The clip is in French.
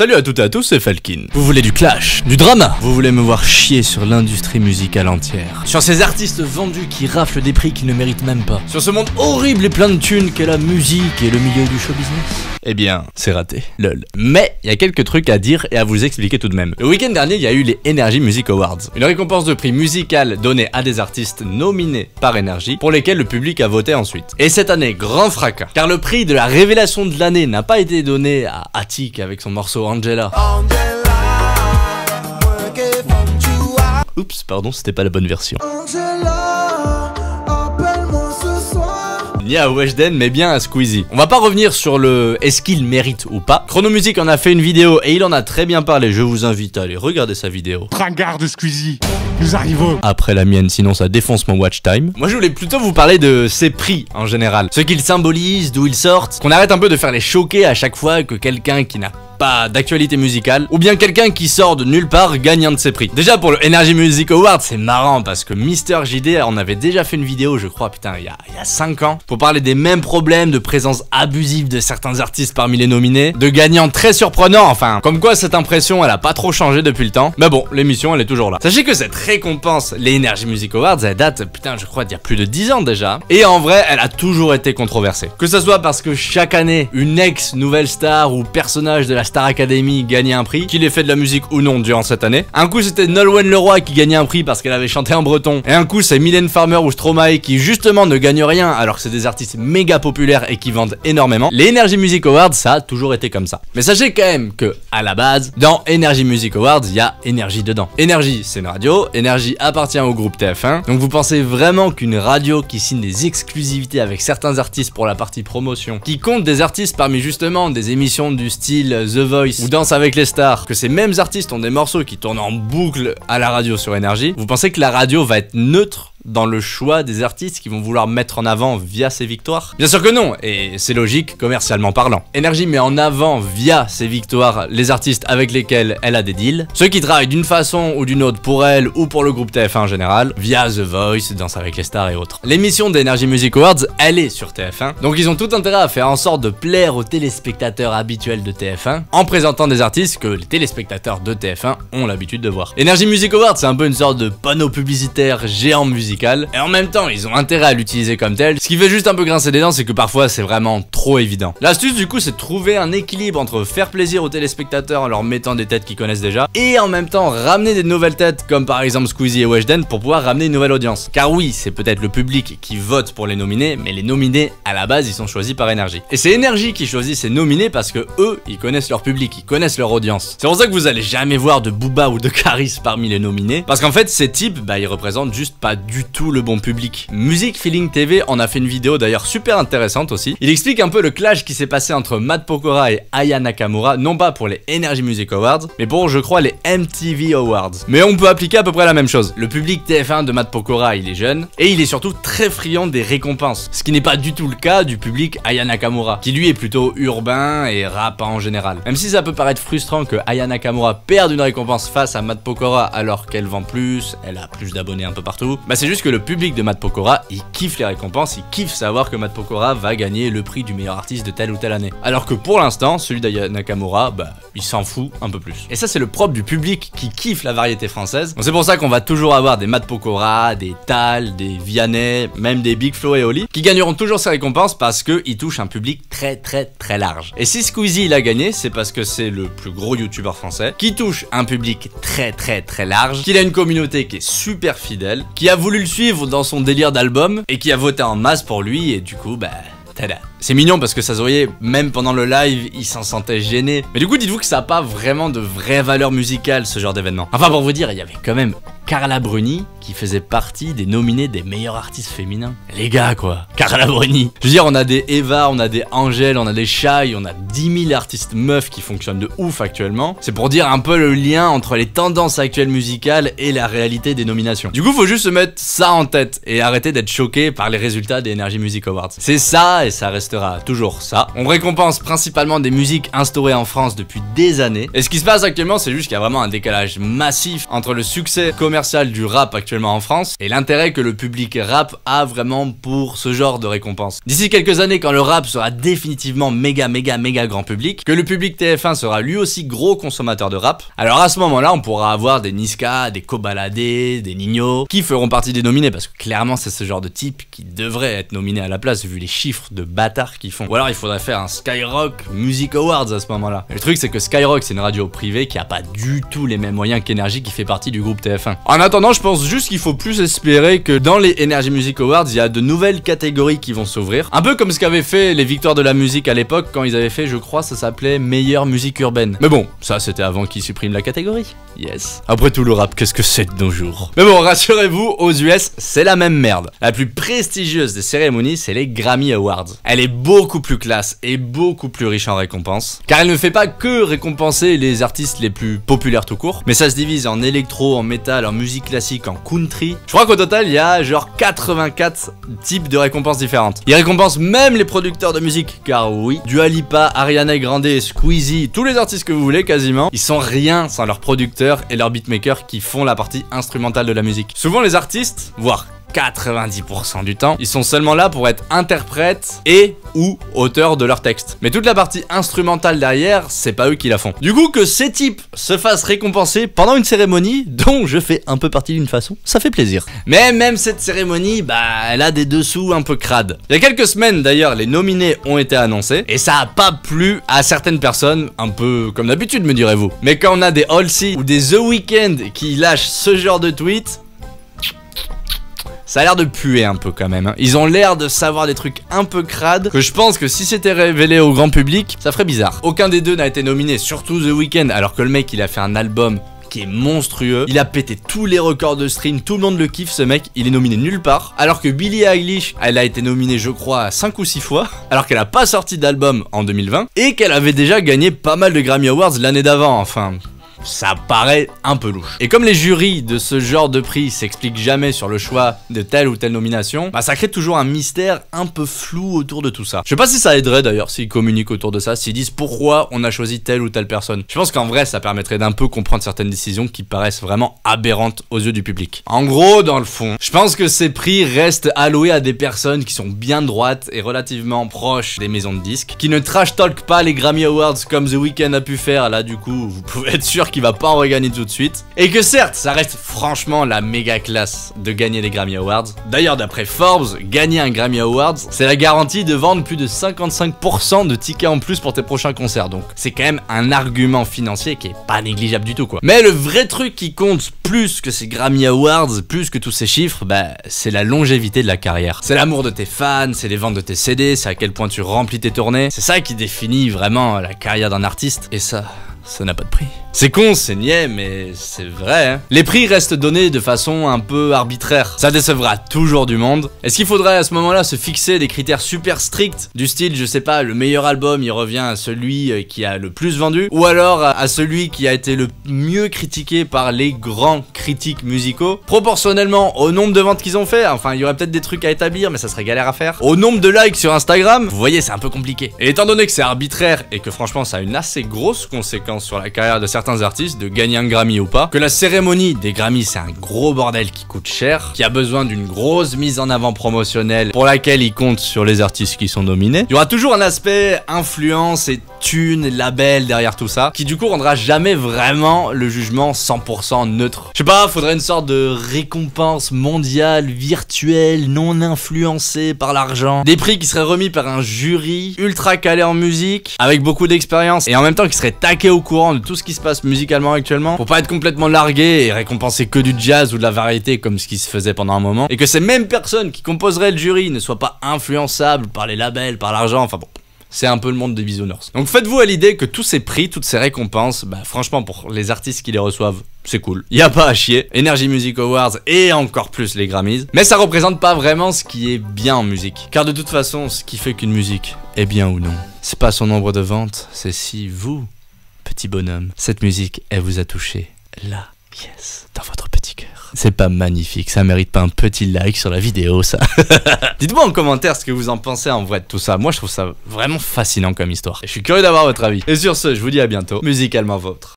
Salut à toutes et à tous, c'est Falkin. Vous voulez du clash, du drama? Vous voulez me voir chier sur l'industrie musicale entière, sur ces artistes vendus qui raflent des prix qu'ils ne méritent même pas, sur ce monde horrible et plein de thunes qu'est la musique et le milieu du show business? Eh bien, c'est raté, lol. Mais il y a quelques trucs à dire et à vous expliquer tout de même. Le week-end dernier, il y a eu les Energy Music Awards, une récompense de prix musical donnée à des artistes nominés par Energy, pour lesquels le public a voté ensuite. Et cette année, grand fracas, car le prix de la révélation de l'année n'a pas été donné à Attic avec son morceau Angela. Oups, pardon, c'était pas la bonne version. Ni à Weshden, mais bien à Squeezie. On va pas revenir sur le est-ce qu'il mérite ou pas. Chronomusic en a fait une vidéo et il en a très bien parlé. Je vous invite à aller regarder sa vidéo. Tringard de Squeezie, nous arrivons. Après la mienne, sinon ça défonce mon watch time. Moi je voulais plutôt vous parler de ses prix en général. Ce qu'ils symbolisent, d'où ils sortent. Qu'on arrête un peu de faire les choquer à chaque fois que quelqu'un qui n'a pas d'actualité musicale, ou bien quelqu'un qui sort de nulle part gagne un de ses prix. Déjà pour le Energy Music Award, c'est marrant parce que Mister JD en avait déjà fait une vidéo, je crois, putain, il y a 5 ans, pour parler des mêmes problèmes de présence abusive de certains artistes parmi les nominés, de gagnants très surprenants, enfin, comme quoi cette impression elle a pas trop changé depuis le temps, mais bon, l'émission elle est toujours là. Sachez que cette récompense, les Energy Music Awards, elle date, putain, je crois d'il y a plus de 10 ans déjà, et en vrai, elle a toujours été controversée. Que ce soit parce que chaque année, une ex-nouvelle star ou personnage de la Star Academy gagnait un prix, qu'il ait fait de la musique ou non durant cette année. Un coup c'était Nolwenn Leroy qui gagnait un prix parce qu'elle avait chanté en breton, et un coup c'est Mylène Farmer ou Stromae qui justement ne gagnent rien alors que c'est des artistes méga populaires et qui vendent énormément. Les Energy Music Awards, ça a toujours été comme ça. Mais sachez quand même que, à la base, dans Energy Music Awards, il y a Energy dedans. Energy, c'est une radio, Energy appartient au groupe TF1, donc vous pensez vraiment qu'une radio qui signe des exclusivités avec certains artistes pour la partie promotion, qui compte des artistes parmi justement des émissions du style The Voice ou Danse avec les stars, que ces mêmes artistes ont des morceaux qui tournent en boucle à la radio sur Energy, vous pensez que la radio va être neutre dans le choix des artistes qui vont vouloir mettre en avant via ses victoires? Bien sûr que non, et c'est logique commercialement parlant. Energy met en avant via ses victoires les artistes avec lesquels elle a des deals, ceux qui travaillent d'une façon ou d'une autre pour elle ou pour le groupe TF1 en général, via The Voice, Danse avec les stars et autres. L'émission d'Energy Music Awards, elle est sur TF1, donc ils ont tout intérêt à faire en sorte de plaire aux téléspectateurs habituels de TF1 en présentant des artistes que les téléspectateurs de TF1 ont l'habitude de voir. Energy Music Awards, c'est un peu une sorte de panneau publicitaire géant musical, et en même temps ils ont intérêt à l'utiliser comme tel. Ce qui fait juste un peu grincer des dents, c'est que parfois c'est vraiment trop évident. L'astuce du coup, c'est de trouver un équilibre entre faire plaisir aux téléspectateurs en leur mettant des têtes qu'ils connaissent déjà, et en même temps ramener des nouvelles têtes comme par exemple Squeezie et Weshden pour pouvoir ramener une nouvelle audience. Car oui, c'est peut-être le public qui vote pour les nominés, mais les nominés à la base ils sont choisis par Energy. Et c'est Energy qui choisit ces nominés parce que eux, ils connaissent leur public, ils connaissent leur audience. C'est pour ça que vous allez jamais voir de Booba ou de Caris parmi les nominés, parce qu'en fait ces types, bah ils représentent juste pas du tout le bon public. Music Feeling TV en a fait une vidéo d'ailleurs super intéressante aussi. Il explique un peu le clash qui s'est passé entre Matt Pokora et Aya Nakamura, non pas pour les Energy Music Awards, mais pour je crois les MTV Awards. Mais on peut appliquer à peu près la même chose. Le public TF1 de Matt Pokora, il est jeune, et il est surtout très friand des récompenses. Ce qui n'est pas du tout le cas du public Aya Nakamura, qui lui est plutôt urbain et rap en général. Même si ça peut paraître frustrant que Aya Nakamura perde une récompense face à Matt Pokora alors qu'elle vend plus, elle a plus d'abonnés un peu partout, bah c'est juste que le public de Matt Pokora, il kiffe les récompenses, il kiffe savoir que Matt Pokora va gagner le prix du meilleur artiste de telle ou telle année. Alors que pour l'instant, celui d'Aya Nakamura, bah il s'en fout un peu plus. Et ça c'est le propre du public qui kiffe la variété française. Donc c'est pour ça qu'on va toujours avoir des Matt Pokora, des Tal, des Vianney, même des Big Flo et Oli, qui gagneront toujours ces récompenses parce qu'ils touchent un public très large. Et si Squeezie il a gagné, c'est parce que c'est le plus gros youtubeur français, qui touche un public très large, qu'il a une communauté qui est super fidèle, qui a voulu le suivre dans son délire d'album, et qui a voté en masse pour lui, et du coup, bah... tada. C'est mignon parce que ça se voyait, même pendant le live, il s'en sentait gêné. Mais du coup, dites-vous que ça n'a pas vraiment de vraie valeur musicale, ce genre d'événement. Enfin, pour vous dire, il y avait quand même Carla Bruni qui faisait partie des nominés des meilleurs artistes féminins. Les gars, quoi. Carla Bruni. Je veux dire, on a des Eva, on a des Angèle, on a des Shai, on a 10 000 artistes meufs qui fonctionnent de ouf actuellement. C'est pour dire un peu le lien entre les tendances actuelles musicales et la réalité des nominations. Du coup, faut juste se mettre ça en tête et arrêter d'être choqué par les résultats des Energy Music Awards. C'est ça et ça restera toujours ça. On récompense principalement des musiques instaurées en France depuis des années. Et ce qui se passe actuellement, c'est juste qu'il y a vraiment un décalage massif entre le succès commercial commercial du rap actuellement en France et l'intérêt que le public rap a vraiment pour ce genre de récompense. D'ici quelques années, quand le rap sera définitivement méga grand public, que le public TF1 sera lui aussi gros consommateur de rap, alors à ce moment-là, on pourra avoir des Niska, des Kobalade, des Nino, qui feront partie des nominés, parce que clairement c'est ce genre de type qui devrait être nominé à la place vu les chiffres de bâtards qu'ils font. Ou alors il faudrait faire un Skyrock Music Awards à ce moment-là. Le truc c'est que Skyrock c'est une radio privée qui a pas du tout les mêmes moyens qu'Energy qui fait partie du groupe TF1. En attendant, je pense juste qu'il faut plus espérer que dans les Energy Music Awards, il y a de nouvelles catégories qui vont s'ouvrir. Un peu comme ce qu'avaient fait les victoires de la musique à l'époque quand ils avaient fait, je crois, ça s'appelait meilleure musique urbaine. Mais bon, ça c'était avant qu'ils suppriment la catégorie. Yes. Après tout le rap, qu'est-ce que c'est de nos jours? Mais bon, rassurez-vous, aux US, c'est la même merde. La plus prestigieuse des cérémonies, c'est les Grammy Awards. Elle est beaucoup plus classe et beaucoup plus riche en récompenses, car elle ne fait pas que récompenser les artistes les plus populaires tout court, mais ça se divise en électro, en métal, en musique classique, en country. Je crois qu'au total, il y a genre 84 types de récompenses différentes. Ils récompensent même les producteurs de musique, car oui, Dua Lipa, Ariana Grande, Squeezie, tous les artistes que vous voulez quasiment, ils sont rien sans leurs producteurs et leurs beatmakers qui font la partie instrumentale de la musique. Souvent les artistes, voire 90% du temps, ils sont seulement là pour être interprètes et ou auteurs de leur texte. Mais toute la partie instrumentale derrière, c'est pas eux qui la font. Du coup, que ces types se fassent récompenser pendant une cérémonie dont je fais un peu partie d'une façon, ça fait plaisir. Mais même cette cérémonie, bah, elle a des dessous un peu crades. Il y a quelques semaines d'ailleurs, les nominés ont été annoncés et ça a pas plu à certaines personnes, un peu comme d'habitude me direz-vous. Mais quand on a des Halsey ou des The Weeknd qui lâchent ce genre de tweet, ça a l'air de puer un peu quand même, hein. Ils ont l'air de savoir des trucs un peu crades que je pense que si c'était révélé au grand public, ça ferait bizarre. Aucun des deux n'a été nominé, surtout The Weeknd, alors que le mec il a fait un album qui est monstrueux. Il a pété tous les records de stream, tout le monde le kiffe ce mec, il est nominé nulle part. Alors que Billie Eilish, elle a été nominée je crois 5 ou 6 fois, alors qu'elle a pas sorti d'album en 2020, et qu'elle avait déjà gagné pas mal de Grammy Awards l'année d'avant, enfin... ça paraît un peu louche. Et comme les jurys de ce genre de prix s'expliquent jamais sur le choix de telle ou telle nomination, bah ça crée toujours un mystère un peu flou autour de tout ça. Je sais pas si ça aiderait d'ailleurs s'ils communiquent autour de ça, s'ils disent pourquoi on a choisi telle ou telle personne. Je pense qu'en vrai ça permettrait d'un peu comprendre certaines décisions qui paraissent vraiment aberrantes aux yeux du public. En gros, dans le fond, je pense que ces prix restent alloués à des personnes qui sont bien droites et relativement proches des maisons de disques, qui ne trash talk pas les Grammy Awards comme The Weeknd a pu faire. Là du coup, vous pouvez être sûr qu'il va pas en regagner tout de suite. Et que certes, ça reste franchement la méga classe de gagner les Grammy Awards. D'ailleurs, d'après Forbes, gagner un Grammy Awards, c'est la garantie de vendre plus de 55% de tickets en plus pour tes prochains concerts. Donc, c'est quand même un argument financier qui est pas négligeable du tout, quoi. Mais le vrai truc qui compte plus que ces Grammy Awards, plus que tous ces chiffres, bah, c'est la longévité de la carrière. C'est l'amour de tes fans, c'est les ventes de tes CD, c'est à quel point tu remplis tes tournées. C'est ça qui définit vraiment la carrière d'un artiste. Et ça n'a pas de prix. C'est con, c'est niais, mais c'est vrai, hein. Les prix restent donnés de façon un peu arbitraire. Ça décevra toujours du monde. Est-ce qu'il faudrait à ce moment-là se fixer des critères super stricts, du style, je sais pas, le meilleur album, il revient à celui qui a le plus vendu, ou alors à celui qui a été le mieux critiqué par les grands critiques musicaux, proportionnellement au nombre de ventes qu'ils ont fait? Enfin, il y aurait peut-être des trucs à établir, mais ça serait galère à faire. Au nombre de likes sur Instagram, vous voyez, c'est un peu compliqué. Et étant donné que c'est arbitraire et que franchement, ça a une assez grosse conséquence sur la carrière de certains artistes, de gagner un Grammy ou pas, que la cérémonie des Grammys c'est un gros bordel qui coûte cher, qui a besoin d'une grosse mise en avant promotionnelle pour laquelle ils comptent sur les artistes qui sont nominés, il y aura toujours un aspect influence et thunes, label derrière tout ça, qui du coup rendra jamais vraiment le jugement 100% neutre. Je sais pas, faudrait une sorte de récompense mondiale, virtuelle, non influencée par l'argent, des prix qui seraient remis par un jury ultra calé en musique, avec beaucoup d'expérience, et en même temps qui serait taqué au courant de tout ce qui se passe musicalement actuellement, pour pas être complètement largué et récompenser que du jazz ou de la variété comme ce qui se faisait pendant un moment, et que ces mêmes personnes qui composeraient le jury ne soient pas influençables par les labels, par l'argent, enfin bon. C'est un peu le monde des bisounours. Donc faites-vous à l'idée que tous ces prix, toutes ces récompenses, bah franchement pour les artistes qui les reçoivent, c'est cool. Y a pas à chier. Energy Music Awards et encore plus les Grammys. Mais ça représente pas vraiment ce qui est bien en musique. Car de toute façon, ce qui fait qu'une musique est bien ou non, c'est pas son nombre de ventes, c'est si vous, petit bonhomme, cette musique, elle vous a touché. Là, yes, dans votre petit cœur. C'est pas magnifique, ça mérite pas un petit like sur la vidéo, ça. Dites-moi en commentaire ce que vous en pensez en vrai de tout ça. Moi, je trouve ça vraiment fascinant comme histoire. Et je suis curieux d'avoir votre avis. Et sur ce, je vous dis à bientôt, musicalement vôtre.